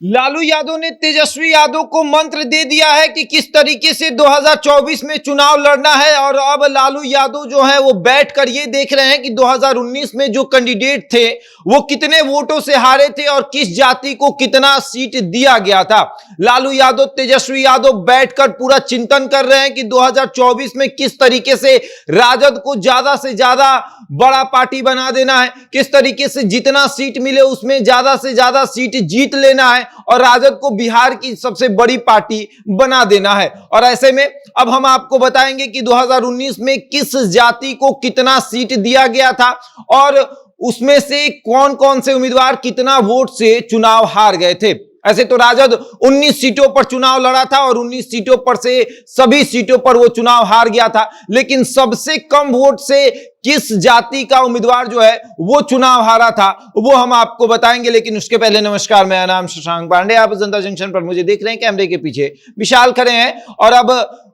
लालू यादव ने तेजस्वी यादव को मंत्र दे दिया है कि किस तरीके से 2024 में चुनाव लड़ना है। और अब लालू यादव जो है वो बैठकर ये देख रहे हैं कि 2019 में जो कैंडिडेट थे वो कितने वोटों से हारे थे और किस जाति को कितना सीट दिया गया था। लालू यादव, तेजस्वी यादव बैठकर पूरा चिंतन कर रहे हैं कि 2024 में किस तरीके से राजद को ज्यादा से ज्यादा बड़ा पार्टी बना देना है, किस तरीके से जितना सीट मिले उसमें ज्यादा से ज्यादा सीट जीत लेना है और राजद को बिहार की सबसे बड़ी पार्टी बना देना है। और ऐसे में अब हम आपको बताएंगे कि 2019 में किस जाति को कितना सीट दिया गया था और उसमें से कौन कौन से उम्मीदवार कितना वोट से चुनाव हार गए थे। ऐसे तो राजद 19 सीटों पर चुनाव लड़ा था और 19 सीटों पर से सभी सीटों पर वो चुनाव हार गया था, लेकिन सबसे कम वोट से किस जाति का उम्मीदवार जो है वो चुनाव हारा था वो हम आपको बताएंगे। लेकिन उसके पहले नमस्कार, मेरा नाम शशांक पांडे, आप जनता जंक्शन पर मुझे देख रहे हैं, कैमरे के पीछे विशाल खड़े हैं। और अब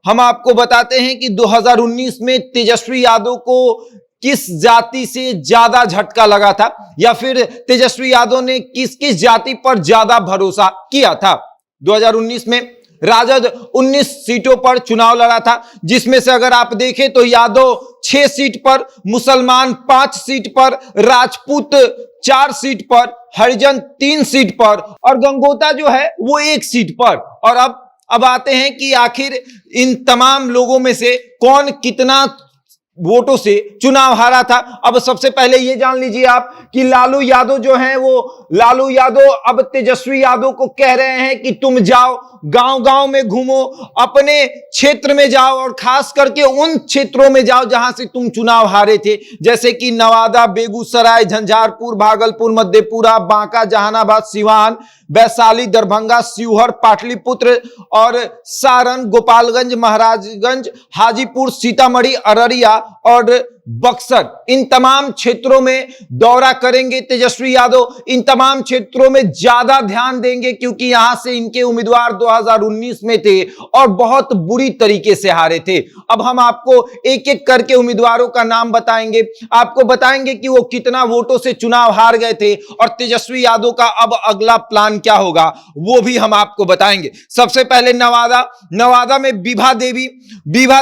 हम आपको बताते हैं कि 2019 में तेजस्वी यादव को किस जाति से ज्यादा झटका लगा था या फिर तेजस्वी यादव ने किस किस जाति पर ज्यादा भरोसा किया था। 2019 में राजद 19 सीटों पर चुनाव लड़ा था, जिसमें से अगर आप देखें तो यादव 6 सीट पर, मुसलमान 5 सीट पर, राजपूत 4 सीट पर, हरिजन 3 सीट पर और गंगोता जो है वो 1 सीट पर। और अब आते हैं कि आखिर इन तमाम लोगों में से कौन कितना वोटों से चुनाव हारा था। अब सबसे पहले ये जान लीजिए आप कि लालू यादव जो हैं वो लालू यादव अब तेजस्वी यादव को कह रहे हैं कि तुम जाओ गांव-गांव में घूमो, अपने क्षेत्र में जाओ और खास करके उन क्षेत्रों में जाओ जहां से तुम चुनाव हारे थे, जैसे कि नवादा, बेगूसराय, झंझारपुर, भागलपुर, मधेपुरा, बांका, जहानाबाद, सिवान, वैशाली, दरभंगा, शिवहर, पाटलिपुत्र और सारण, गोपालगंज, महाराजगंज, हाजीपुर, सीतामढ़ी, अररिया और बक्सर। इन तमाम क्षेत्रों में दौरा करेंगे तेजस्वी यादव। इन तमाम क्षेत्रों में ज्यादा ध्यान देंगे क्योंकि यहां से इनके उम्मीदवार 2019 में थे और बहुत बुरी तरीके से हारे थे। अब हम आपको एक एक करके उम्मीदवारों का नाम बताएंगे, आपको बताएंगे कि वो कितना वोटों से चुनाव हार गए थे और तेजस्वी यादव का अब अगला प्लान क्या होगा वो भी हम आपको बताएंगे। सबसे पहले नवादा में विभा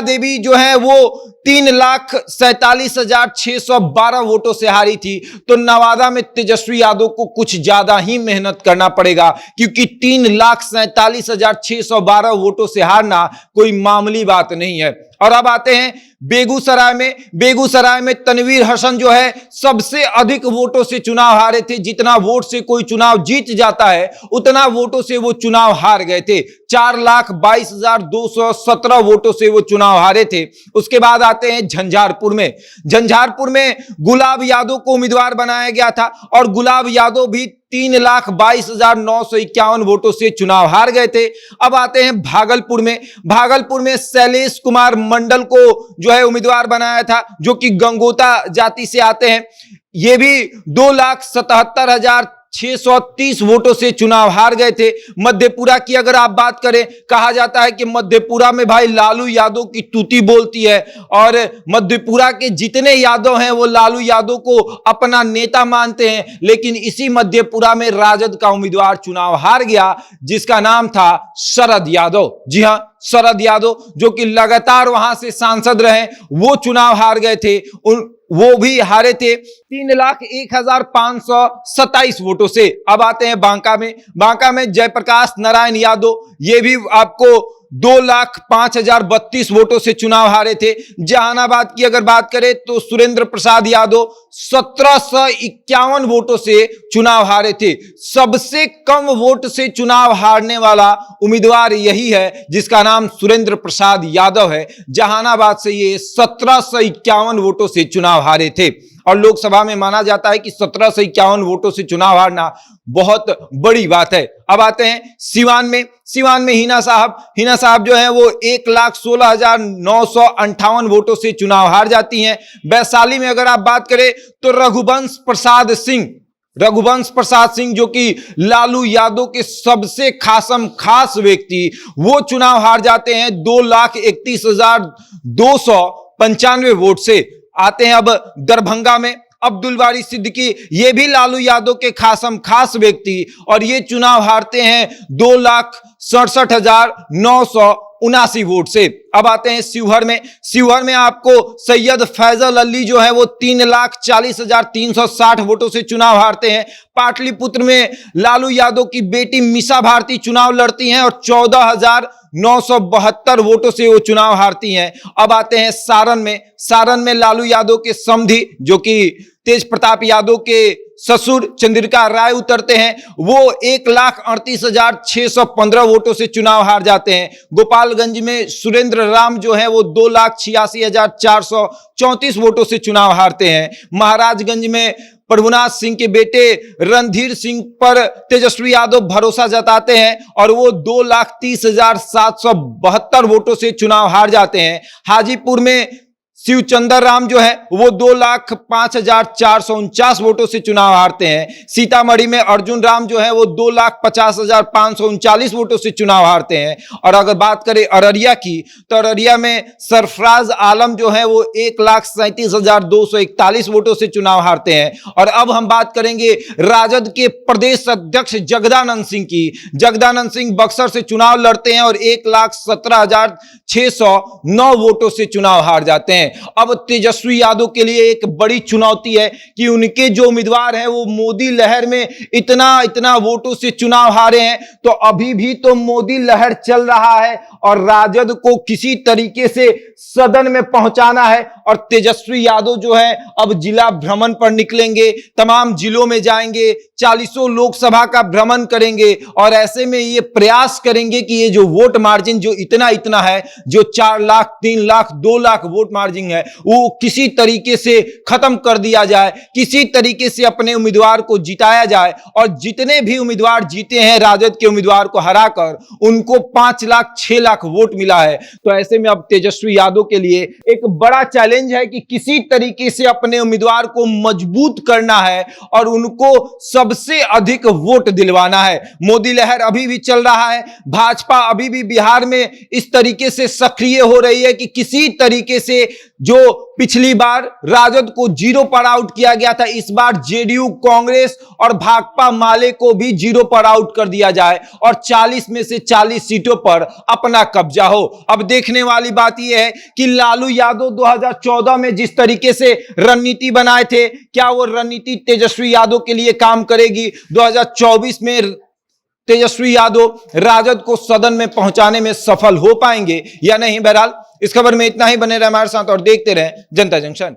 देवी जो है वो 3,47,612 वोटों से हारी थी। तो नवादा में तेजस्वी यादव को कुछ ज्यादा ही मेहनत करना पड़ेगा क्योंकि 3,47,612 वोटों से हारना कोई मामूली बात नहीं है। और अब आते हैं बेगूसराय में तनवीर हसन जो है सबसे अधिक वोटों से चुनाव हारे थे। जितना वोट से कोई चुनाव जीत जाता है उतना वोटों से वो चुनाव हार गए थे। 4,22,217 वोटों से वो चुनाव हारे थे। उसके बाद आते हैं झंझारपुर में गुलाब यादव को उम्मीदवार बनाया गया था और गुलाब यादव भी 3,22,951 वोटों से चुनाव हार गए थे। अब आते हैं भागलपुर में शैलेश कुमार मंडल को जो है उम्मीदवार बनाया था, जो कि गंगोता जाति से आते हैं। ये भी 2,77,630 वोटों से चुनाव हार गए थे। मधेपुरा की अगर आप बात करें, कहा जाता है कि मधेपुरा में भाई लालू यादव की तूती बोलती है और मधेपुरा के जितने यादव हैं वो लालू यादव को अपना नेता मानते हैं। लेकिन इसी मधेपुरा में राजद का उम्मीदवार चुनाव हार गया जिसका नाम था शरद यादव। जी हां, शरद यादव जो कि लगातार वहां से सांसद रहे, वो चुनाव हार गए थे। वो भी हारे थे 3,01,527 वोटों से। अब आते हैं बांका में जयप्रकाश नारायण यादव, ये भी आपको 2,05,032 वोटों से चुनाव हारे थे। जहानाबाद की अगर बात करें तो सुरेंद्र प्रसाद यादव 1,751 वोटों से चुनाव हारे थे। सबसे कम वोट से चुनाव हारने वाला उम्मीदवार यही है जिसका नाम सुरेंद्र प्रसाद यादव है। जहानाबाद से ये 1,751 वोटों से चुनाव हारे थे और लोकसभा में माना जाता है कि 1,751 वोटों से चुनाव हारना बहुत बड़ी बात है। अब आते हैं सिवान में हिना साहब जो है वो 1,16,958 वोटों से चुनाव हार जाती हैं। वैशाली में अगर आप बात करें तो रघुवंश प्रसाद सिंह जो कि लालू यादव के सबसे खास व्यक्ति, वो चुनाव हार जाते हैं 2,31,295 वोट से। आते हैं अब दरभंगा अब्दुल बारी सिद्दीकी, ये भी लालू यादव के खासम खास व्यक्ति, और ये चुनाव हारते हैं 2,67,979 वोट से। अब आते हैं शिवहर में। शिवहर में आपको सैयद फैजल अली जो है वो 3,40,360 वोटों से चुनाव हारते हैं। पाटलिपुत्र में लालू यादव की बेटी मीसा भारती चुनाव लड़ती हैं और 14,972 वोटों से वो चुनाव हारती हैं। अब आते हैं सारण में। सारण में लालू यादव के समधी जो कि तेज प्रताप यादव के ससुर चंद्रिका राय उतरते हैं, वो 1,38,615 वोटों से चुनाव हार जाते हैं। गोपालगंज में सुरेंद्र राम जो है वो 2,86,434 वोटों से चुनाव हारते हैं। महाराजगंज में प्रभुनाथ सिंह के बेटे रणधीर सिंह पर तेजस्वी यादव भरोसा जताते हैं और वो 2,30,772 वोटों से चुनाव हार जाते हैं। हाजीपुर में शिवचंद्र राम जो है वो 2,05,449 वोटों से चुनाव हारते हैं। सीतामढ़ी में अर्जुन राम जो है वो 2,50,539 वोटों से चुनाव हारते हैं। और अगर बात करें अररिया की, तो अररिया में सरफराज आलम जो है वो 1,37,241 वोटों से चुनाव हारते हैं। और अब हम बात करेंगे राजद के प्रदेश अध्यक्ष जगदानंद सिंह की। जगदानंद सिंह बक्सर से चुनाव लड़ते हैं और 1,17,609 वोटों से चुनाव हार जाते हैं। अब तेजस्वी यादव के लिए एक बड़ी चुनौती है कि उनके जो उम्मीदवार हैं वो मोदी लहर में इतना वोटों से चुनाव हारे हैं, तो अभी भी तो मोदी लहर चल रहा है और राजद को किसी तरीके से सदन में पहुंचाना है। और तेजस्वी यादव जो है अब जिला भ्रमण पर निकलेंगे, तमाम जिलों में जाएंगे, 40 लोकसभा का भ्रमण करेंगे और ऐसे में ये प्रयास करेंगे कि ये जो वोट मार्जिन जो इतना है, जो 4 लाख 3 लाख 2 लाख वोट मार्जिन है, वो किसी तरीके से खत्म कर दिया जाए, किसी तरीके से अपने उम्मीदवार को जिताया जाए। और जितने भी उम्मीदवार जीते हैं राजद के उम्मीदवार को हराकर, उनको 5 लाख 6 लाख वोट मिला है। तो ऐसे में अब तेजस्वी यादव के लिए एक बड़ा चैलेंज है कि किसी तरीके से अपने उम्मीदवार को मजबूत करना है और उनको सबसे अधिक वोट दिलवाना है। मोदी लहर अभी भी चल रहा है, भाजपा अभी भी बिहार में इस तरीके से सक्रिय हो रही है कि किसी तरीके से जो पिछली बार राजद को 0 पर आउट किया गया था, इस बार जेडीयू, कांग्रेस और भाकपा माले को भी 0 पर आउट कर दिया जाए और 40 में से 40 सीटों पर अपना कब्जा हो। अब देखने वाली बात यह है कि लालू यादव 2014 में जिस तरीके से रणनीति बनाए थे, क्या वो रणनीति तेजस्वी यादव के लिए काम करेगी? 2024 में तेजस्वी यादव राजद को सदन में पहुंचाने में सफल हो पाएंगे या नहीं? बहरहाल इस खबर में इतना ही। बने रहे हमारे साथ और देखते रहें जनता जंक्शन।